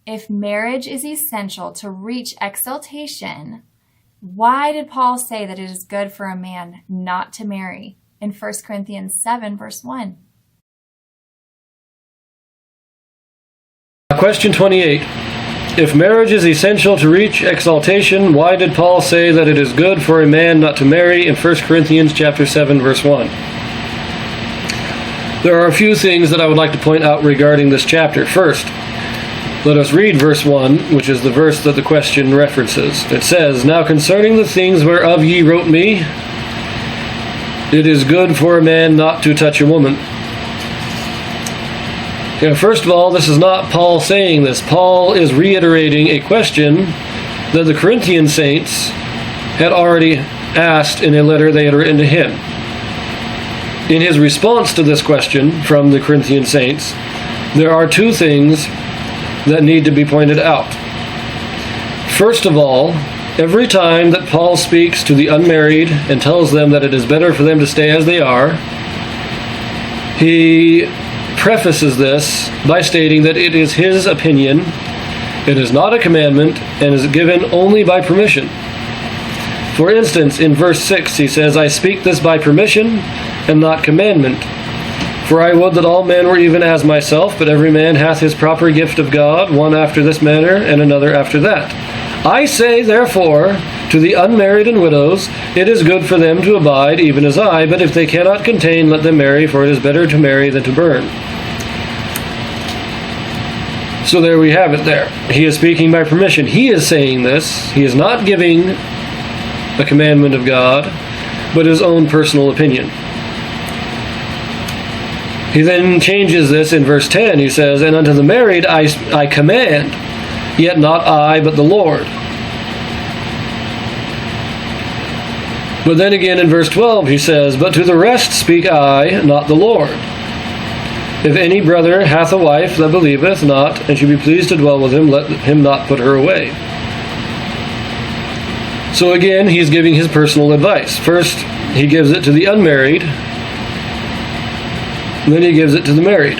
if marriage is essential to reach exaltation, why did Paul say that it is good for a man not to marry in 1 Corinthians 7, verse 1? Question 28. If marriage is essential to reach exaltation, why did Paul say that it is good for a man not to marry in 1 Corinthians chapter 7, verse 1? There are a few things that I would like to point out regarding this chapter. First, let us read verse 1, which is the verse that the question references. It says, "Now concerning the things whereof ye wrote me, it is good for a man not to touch a woman." First of all, this is not Paul saying this. Paul is reiterating a question that the Corinthian saints had already asked in a letter they had written to him. In his response to this question from the Corinthian saints, there are two things that need to be pointed out. First of all, every time that Paul speaks to the unmarried and tells them that it is better for them to stay as they are, he prefaces this by stating that it is his opinion, it is not a commandment, and is given only by permission. For instance, in verse 6 he says, "I speak this by permission and not commandment. For I would that all men were even as myself, but every man hath his proper gift of God, one after this manner, and another after that. I say, therefore, to the unmarried and widows, it is good for them to abide, even as I, but if they cannot contain, let them marry, for it is better to marry than to burn." So there we have it there. He is speaking by permission. He is saying this. He is not giving a commandment of God, but his own personal opinion. He then changes this in verse 10. He says, "And unto the married I command, yet not I, but the Lord." But then again in verse 12 he says, "But to the rest speak I, not the Lord. If any brother hath a wife that believeth not, and she be pleased to dwell with him, let him not put her away." So again, he's giving his personal advice. First, he gives it to the unmarried, and then he gives it to the married.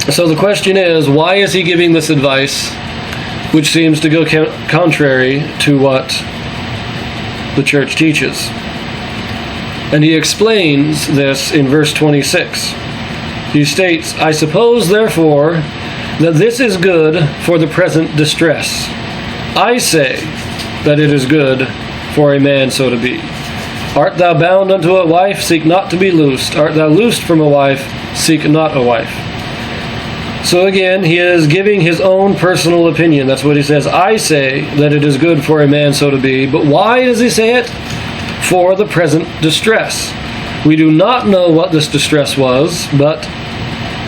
So the question is, why is he giving this advice, which seems to go contrary to what the church teaches? And he explains this in verse 26. He states, "I suppose, therefore, that this is good for the present distress. I say that it is good for a man so to be. Art thou bound unto a wife? Seek not to be loosed. Art thou loosed from a wife? Seek not a wife." So again, he is giving his own personal opinion. That's what he says. I say that it is good for a man so to be. But why does he say it? For the present distress. We do not know what this distress was, but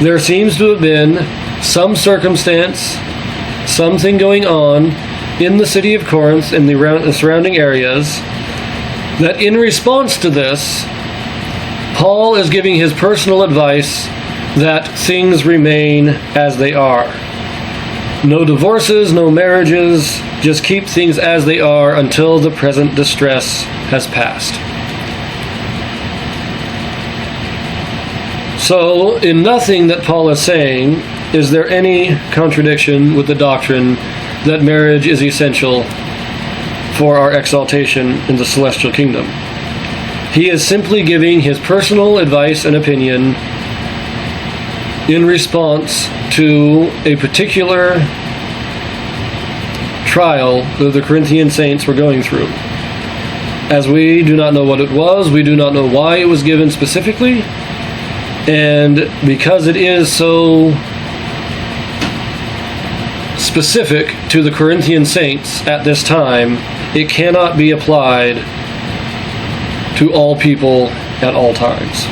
there seems to have been some circumstance, something going on in the city of Corinth and the surrounding areas, that in response to this, Paul is giving his personal advice that things remain as they are. No divorces, no marriages, just keep things as they are until the present distress has passed. So, in nothing that Paul is saying is there any contradiction with the doctrine that marriage is essential for our exaltation in the celestial kingdom. He is simply giving his personal advice and opinion in response to a particular trial that the Corinthian saints were going through. As we do not know what it was, we do not know why it was given specifically, and because it is so specific to the Corinthian saints at this time, it cannot be applied to all people at all times.